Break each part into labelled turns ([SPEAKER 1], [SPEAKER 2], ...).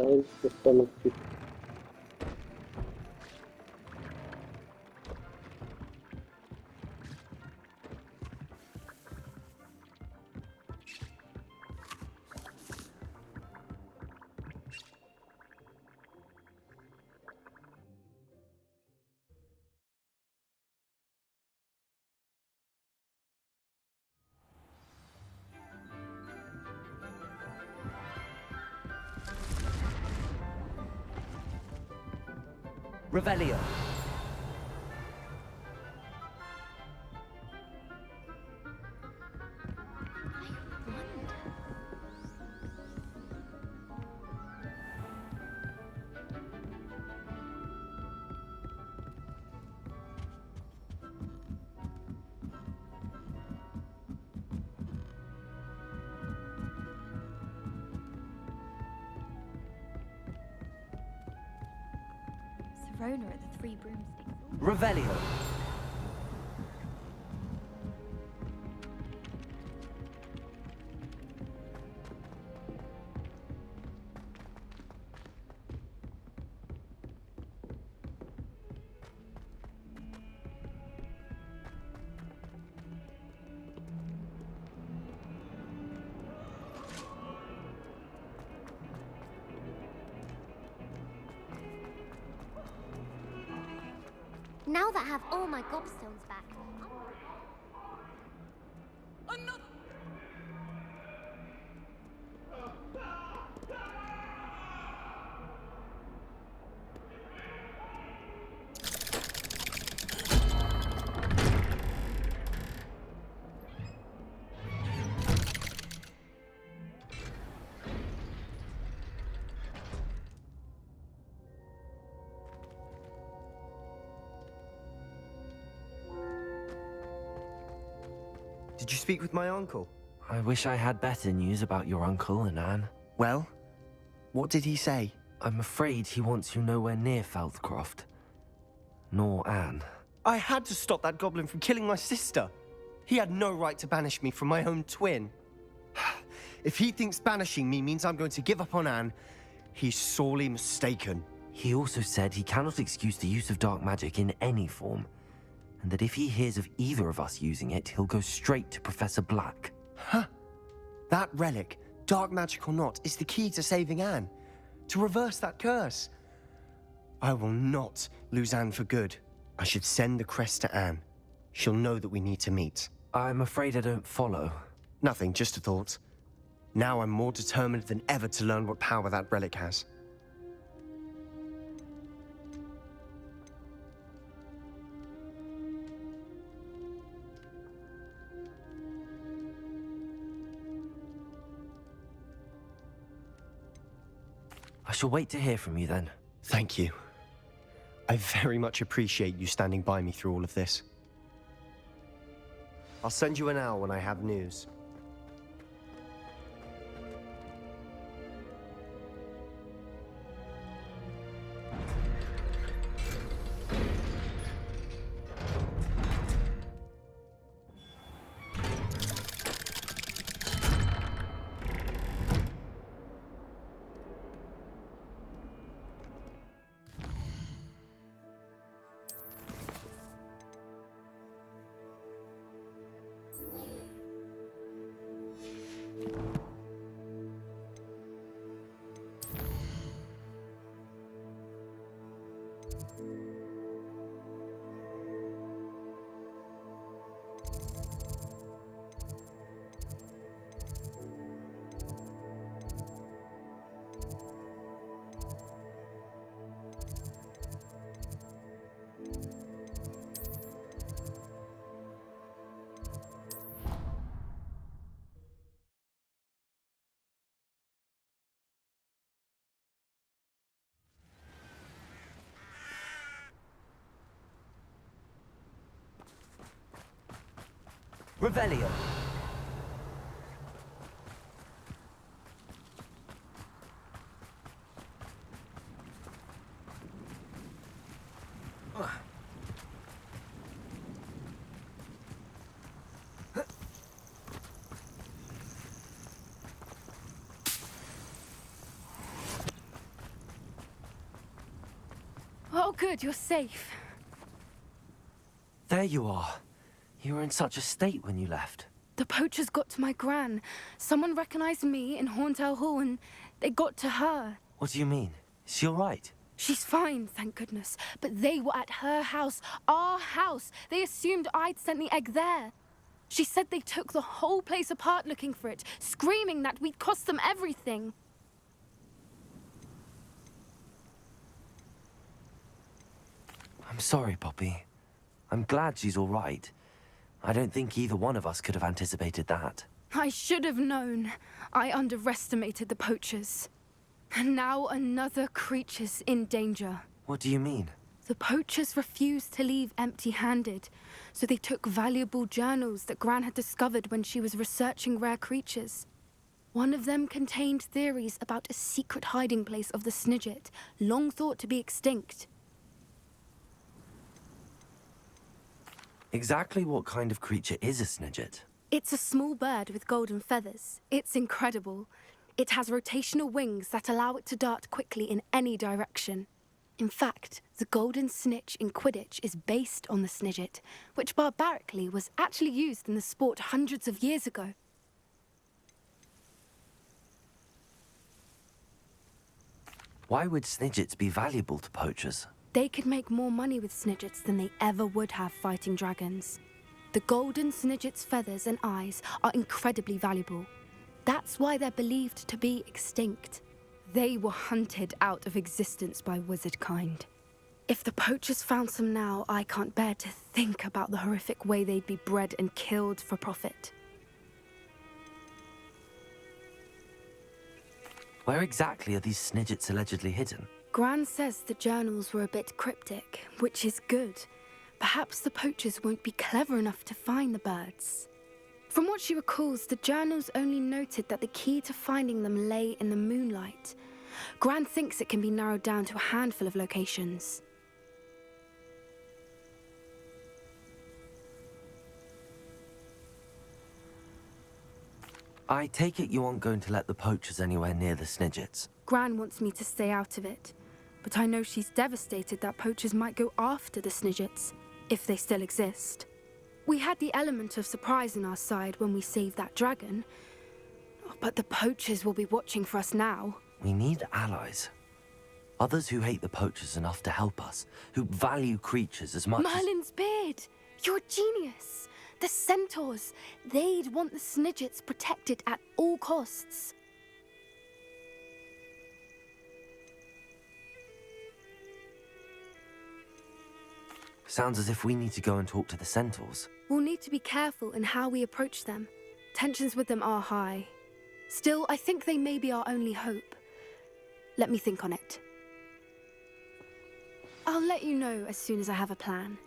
[SPEAKER 1] science system exists.
[SPEAKER 2] Revelio.
[SPEAKER 3] Serona at the Three Broomsticks.
[SPEAKER 2] Revelio.
[SPEAKER 4] Now that I have all my gobstones back.
[SPEAKER 5] Did you speak with my uncle?
[SPEAKER 2] I wish I had better news about your uncle and Anne.
[SPEAKER 5] Well, what did he say?
[SPEAKER 2] I'm afraid he wants you nowhere near Feldcroft. Nor Anne.
[SPEAKER 5] I had to stop that goblin from killing my sister. He had no right to banish me from my own twin. If he thinks banishing me means I'm going to give up on Anne, he's sorely mistaken.
[SPEAKER 2] He also said he cannot excuse the use of dark magic in any form, and that if he hears of either of us using it, he'll go straight to Professor Black.
[SPEAKER 5] Huh. That relic, dark magic or not, is the key to saving Anne. To reverse that curse. I will not lose Anne for good. I should send the crest to Anne. She'll know that we need to meet.
[SPEAKER 2] I'm afraid I don't follow.
[SPEAKER 5] Nothing, just a thought. Now I'm more determined than ever to learn what power that relic has.
[SPEAKER 2] I shall wait to hear from you then.
[SPEAKER 5] Thank you. I very much appreciate you standing by me through all of this. I'll send you an owl when I have news.
[SPEAKER 2] Revelio.
[SPEAKER 1] good, you're safe.
[SPEAKER 2] There you are. You were in such a state when you left.
[SPEAKER 1] The poachers got to my gran. Someone recognized me in Horntail Hall and they got to her.
[SPEAKER 2] What do you mean? Is she all right?
[SPEAKER 1] She's fine, thank goodness. But they were at her house, our house. They assumed I'd sent the egg there. She said they took the whole place apart looking for it, screaming that we'd cost them everything.
[SPEAKER 2] I'm sorry, Poppy. I'm glad she's all right. I don't think either one of us could have anticipated that.
[SPEAKER 1] I should have known. I underestimated the poachers. And now another creature's in danger.
[SPEAKER 2] What do you mean?
[SPEAKER 1] The poachers refused to leave empty-handed, so they took valuable journals that Gran had discovered when she was researching rare creatures. One of them contained theories about a secret hiding place of the Snidget, long thought to be extinct.
[SPEAKER 2] Exactly what kind of creature is a Snidget?
[SPEAKER 1] It's a small bird with golden feathers. It's incredible. It has rotational wings that allow it to dart quickly in any direction. In fact, the golden snitch in Quidditch is based on the Snidget, which barbarically was actually used in the sport hundreds of years ago.
[SPEAKER 2] Why would Snidgets be valuable to poachers?
[SPEAKER 1] They could make more money with Snidgets than they ever would have fighting dragons. The golden Snidget's feathers and eyes are incredibly valuable. That's why they're believed to be extinct. They were hunted out of existence by wizard kind. If the poachers found some now, I can't bear to think about the horrific way they'd be bred and killed for profit.
[SPEAKER 2] Where exactly are these Snidgets allegedly hidden?
[SPEAKER 1] Gran says the journals were a bit cryptic, which is good. Perhaps the poachers won't be clever enough to find the birds. From what she recalls, the journals only noted that the key to finding them lay in the moonlight. Gran thinks it can be narrowed down to a handful of locations.
[SPEAKER 2] I take it you aren't going to let the poachers anywhere near the Snidgets.
[SPEAKER 1] Gran wants me to stay out of it, but I know she's devastated that poachers might go after the Snidgets, if they still exist. We had the element of surprise on our side when we saved that dragon, but the poachers will be watching for us now.
[SPEAKER 2] We need allies. Others who hate the poachers enough to help us, who value creatures as much
[SPEAKER 1] Merlin's beard! You're a genius! The centaurs! They'd want the Snidgets protected at all costs.
[SPEAKER 2] Sounds as if we need to go and talk to the centaurs.
[SPEAKER 1] We'll need to be careful in how we approach them. Tensions with them are high. Still, I think they may be our only hope. Let me think on it. I'll let you know as soon as I have a plan.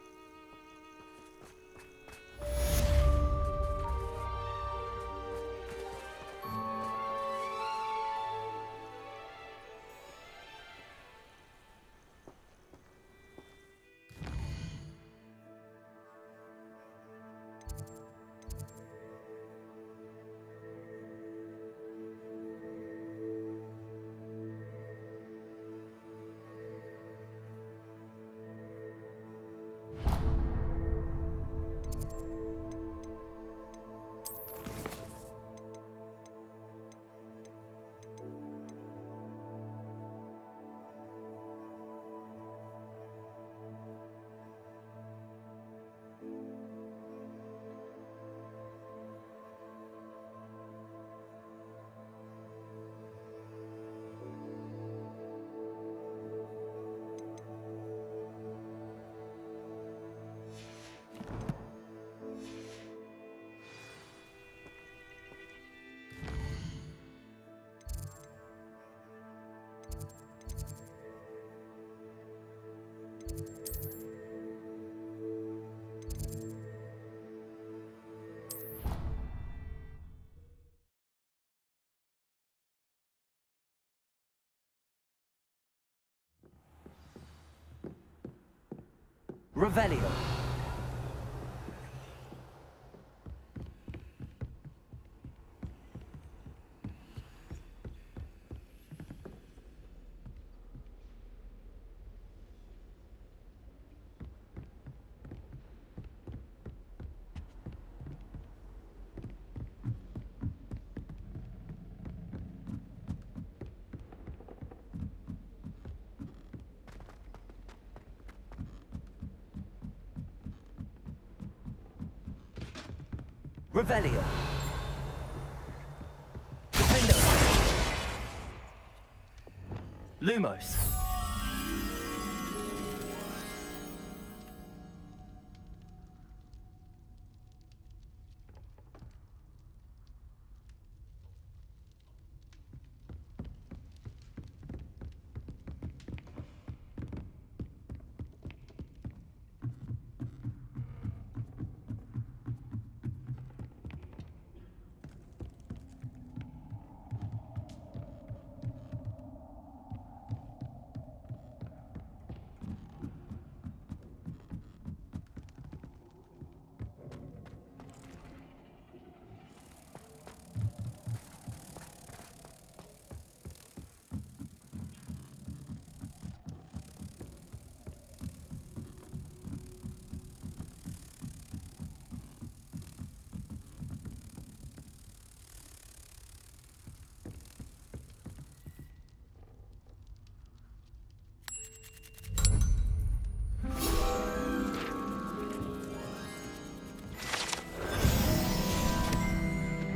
[SPEAKER 2] Revelio. Revelio. Defendo. Lumos.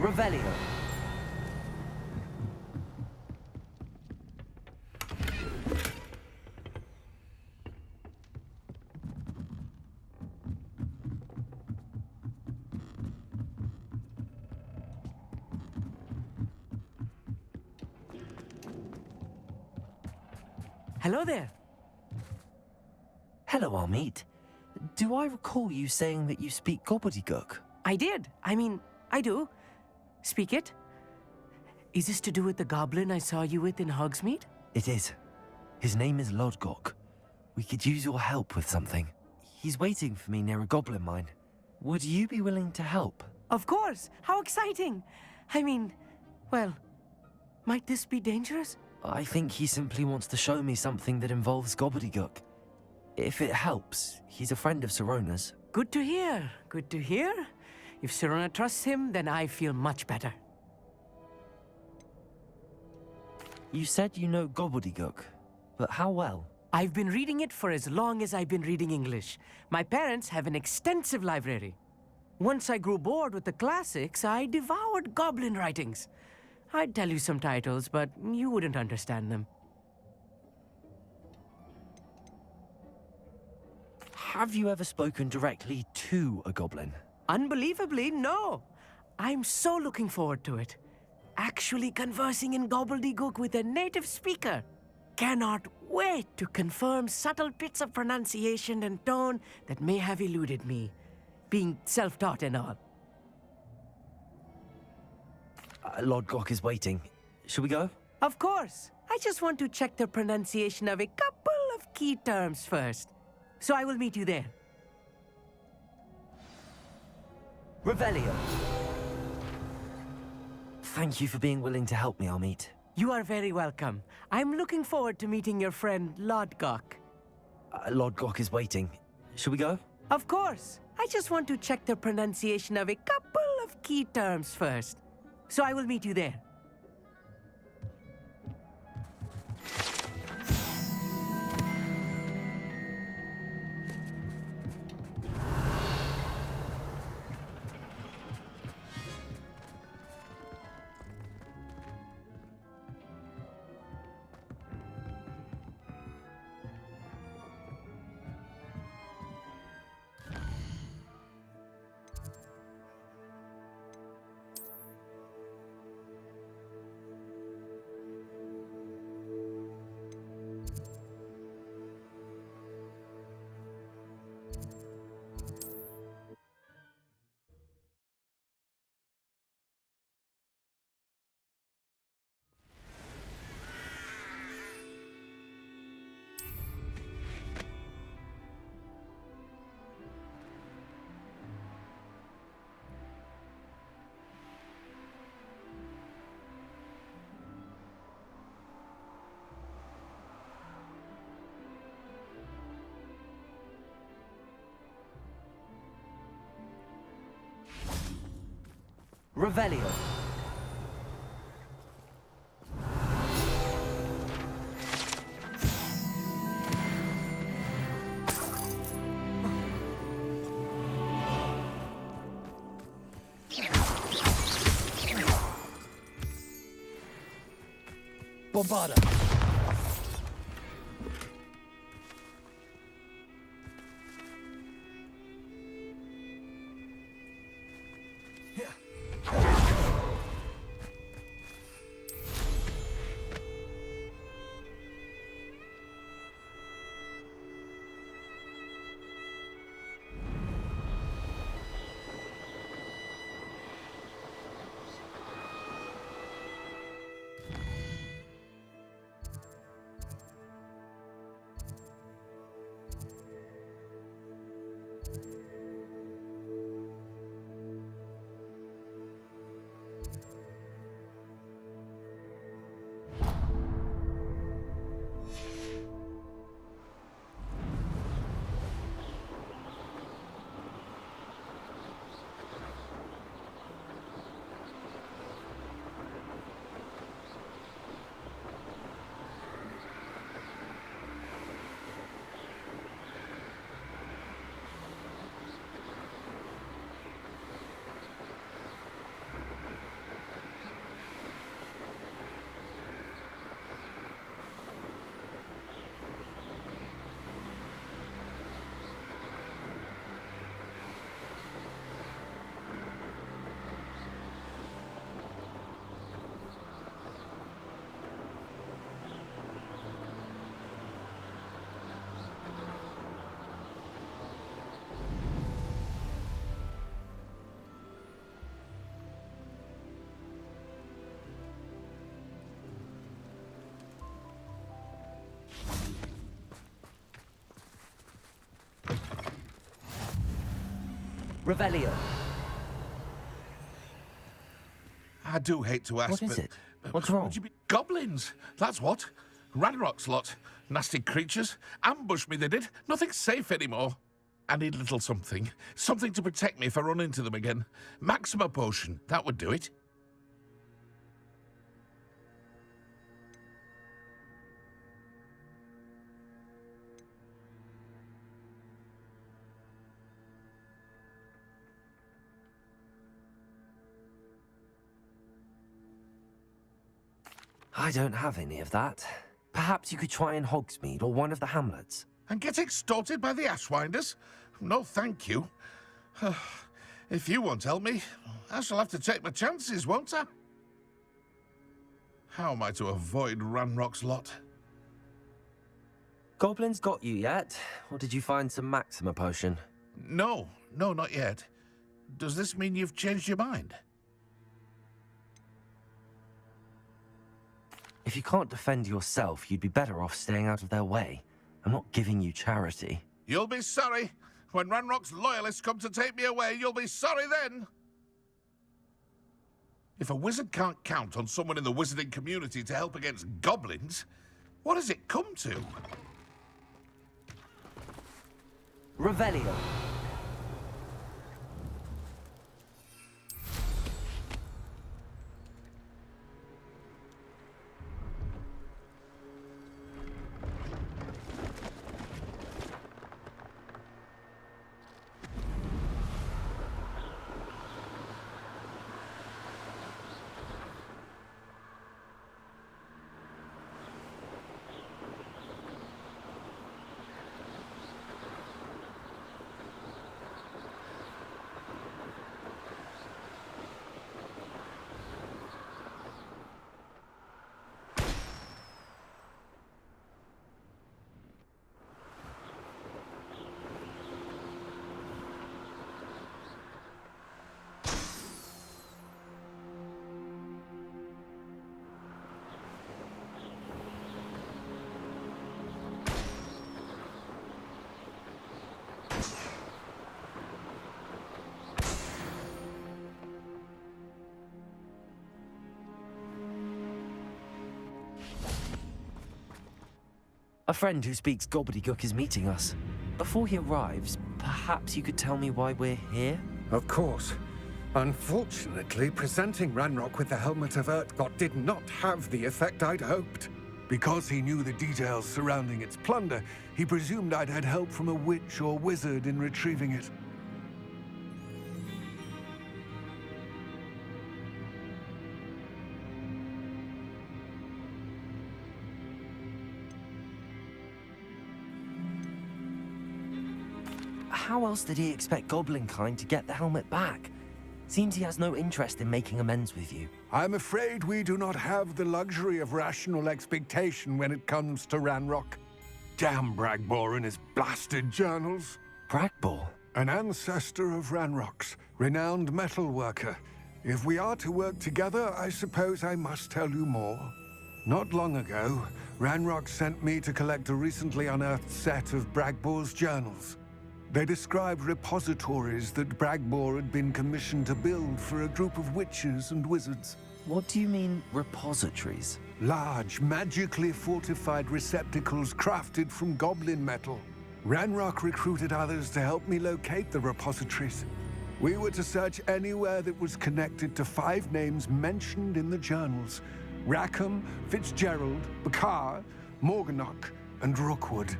[SPEAKER 2] Revelio.
[SPEAKER 6] Hello there.
[SPEAKER 2] Hello, Amit. Do I recall you saying that you speak gobbledygook?
[SPEAKER 6] I did. I do. Speak it. Is this to do with the goblin I saw you with in Hogsmeade?
[SPEAKER 2] It is. His name is Lodgok. We could use your help with something. He's waiting for me near a goblin mine. Would you be willing to help?
[SPEAKER 6] Of course. How exciting. Well, might this be dangerous?
[SPEAKER 2] I think he simply wants to show me something that involves gobbledygook. If it helps, he's a friend of Sirona's.
[SPEAKER 6] Good to hear. Good to hear. If Sirona trusts him, then I feel much better.
[SPEAKER 2] You said you know gobbledygook, but how well?
[SPEAKER 6] I've been reading it for as long as I've been reading English. My parents have an extensive library. Once I grew bored with the classics, I devoured goblin writings. I'd tell you some titles, but you wouldn't understand them.
[SPEAKER 2] Have you ever spoken directly to a goblin?
[SPEAKER 6] Unbelievably, no. I'm so looking forward to it. Actually conversing in gobbledygook with a native speaker. Cannot wait to confirm subtle bits of pronunciation and tone that may have eluded me, being self-taught and all.
[SPEAKER 2] Lodgok is waiting. Shall we go?
[SPEAKER 6] Of course. I just want to check the pronunciation of a couple of key terms first. So I will meet you there.
[SPEAKER 2] Revelio. Thank you for being willing to help me, Amit.
[SPEAKER 6] You are very welcome. I'm looking forward to meeting your friend, Lodgok.
[SPEAKER 2] Lodgok is waiting. Shall we go?
[SPEAKER 6] Of course. I just want to check the pronunciation of a couple of key terms first. So I will meet you there.
[SPEAKER 2] Revelio.
[SPEAKER 7] Bombarda.
[SPEAKER 2] Revelio.
[SPEAKER 8] I do hate to ask,
[SPEAKER 2] What is
[SPEAKER 8] but...
[SPEAKER 2] it? What's wrong?
[SPEAKER 8] Would you be... Goblins! That's what. Ranrock's lot. Nasty creatures. Ambush me, they did. Nothing's safe anymore. I need a little something. Something to protect me if I run into them again. Maxima potion. That would do it.
[SPEAKER 2] I don't have any of that. Perhaps you could try in Hogsmeade or one of the hamlets.
[SPEAKER 8] And get extorted by the Ashwinders? No, thank you. If you won't help me, I shall have to take my chances, won't I? How am I to avoid Ranrock's lot?
[SPEAKER 2] Goblins got you yet? Or did you find some Maxima potion?
[SPEAKER 8] No, not yet. Does this mean you've changed your mind?
[SPEAKER 2] If you can't defend yourself, you'd be better off staying out of their way. I'm not giving you charity.
[SPEAKER 8] You'll be sorry. When Ranrock's loyalists come to take me away, you'll be sorry then. If a wizard can't count on someone in the wizarding community to help against goblins, what has it come to?
[SPEAKER 2] Revelio. A friend who speaks gobbledygook is meeting us. Before he arrives, perhaps you could tell me why we're here?
[SPEAKER 9] Of course. Unfortunately, presenting Ranrock with the Helmet of Urtkot did not have the effect I'd hoped. Because he knew the details surrounding its plunder, he presumed I'd had help from a witch or wizard in retrieving it.
[SPEAKER 2] how else did he expect Goblinkind to get the helmet back? Seems he has no interest in making amends with you.
[SPEAKER 9] I'm afraid we do not have the luxury of rational expectation when it comes to Ranrock. Damn Bragbor and his blasted journals.
[SPEAKER 2] Bragbor?
[SPEAKER 9] An ancestor of Ranrock's, renowned metal worker. If we are to work together, I suppose I must tell you more. Not long ago, Ranrock sent me to collect a recently unearthed set of Bragbor's journals. They described repositories that Bragbor had been commissioned to build for a group of witches and wizards.
[SPEAKER 2] What do you mean, repositories?
[SPEAKER 9] Large, magically fortified receptacles crafted from goblin metal. Ranrock recruited others to help me locate the repositories. We were to search anywhere that was connected to 5 names mentioned in the journals: Rackham, Fitzgerald, Bakar, Morganach, and Rookwood.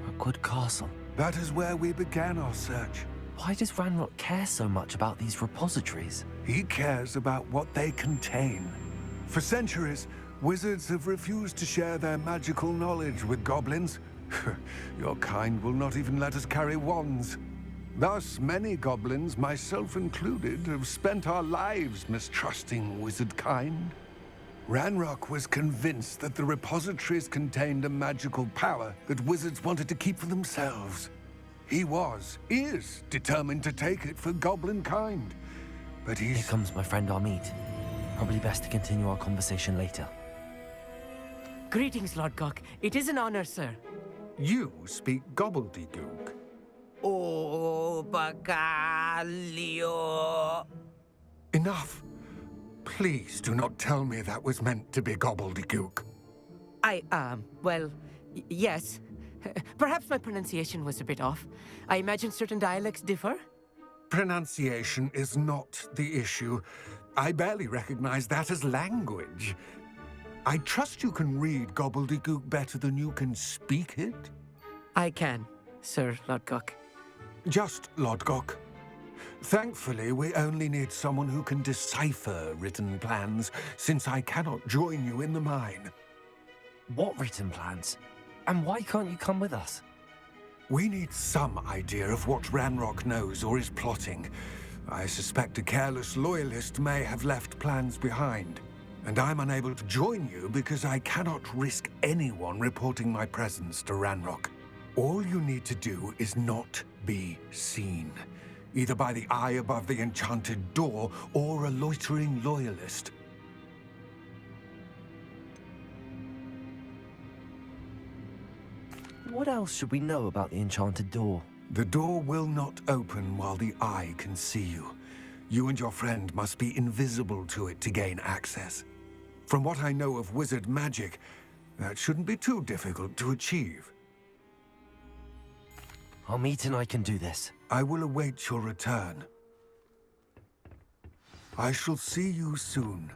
[SPEAKER 2] Rookwood Castle.
[SPEAKER 9] That is where we began our search.
[SPEAKER 2] Why does Ranrock care so much about these repositories?
[SPEAKER 9] He cares about what they contain. For centuries, wizards have refused to share their magical knowledge with goblins. Your kind will not even let us carry wands. Thus, many goblins, myself included, have spent our lives mistrusting wizard kind. Ranrock was convinced that the repositories contained a magical power that wizards wanted to keep for themselves. He is determined to take it for goblin kind. But
[SPEAKER 2] Here comes my friend Amit. Probably best to continue our conversation later.
[SPEAKER 6] Greetings, Lord Gok. It is an honor, sir.
[SPEAKER 9] You speak gobbledygook.
[SPEAKER 7] Oh, Bacalio.
[SPEAKER 9] Enough. Please do not tell me that was meant to be gobbledygook.
[SPEAKER 6] Yes. Perhaps my pronunciation was a bit off. I imagine certain dialects differ.
[SPEAKER 9] Pronunciation is not the issue. I barely recognize that as language. I trust you can read gobbledygook better than you can speak it?
[SPEAKER 6] I can, Sir Lord Gok.
[SPEAKER 9] Just Lord Gok. Thankfully, we only need someone who can decipher written plans, since I cannot join you in the mine.
[SPEAKER 2] What written plans? And why can't you come with us?
[SPEAKER 9] We need some idea of what Ranrock knows or is plotting. I suspect a careless loyalist may have left plans behind. And I'm unable to join you because I cannot risk anyone reporting my presence to Ranrock. All you need to do is not be seen, either by the eye above the enchanted door or a loitering loyalist.
[SPEAKER 2] What else should we know about the enchanted door?
[SPEAKER 9] The door will not open while the eye can see you. You and your friend must be invisible to it to gain access. From what I know of wizard magic, that shouldn't be too difficult to achieve.
[SPEAKER 2] Amit and I can do this.
[SPEAKER 9] I will await your return. I shall see you soon.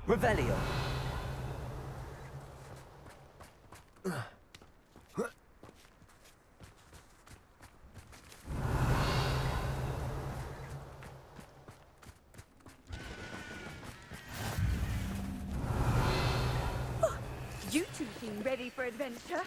[SPEAKER 2] Revelio.
[SPEAKER 3] You two seem ready for adventure.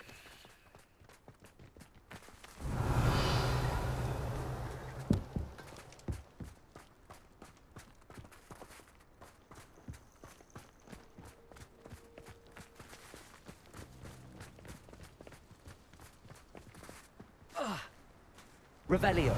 [SPEAKER 2] Revelio.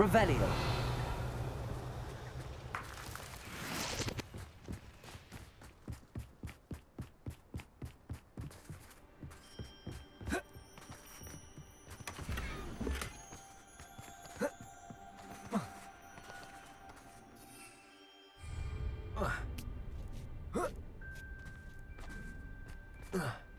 [SPEAKER 2] Revelio. Ugh.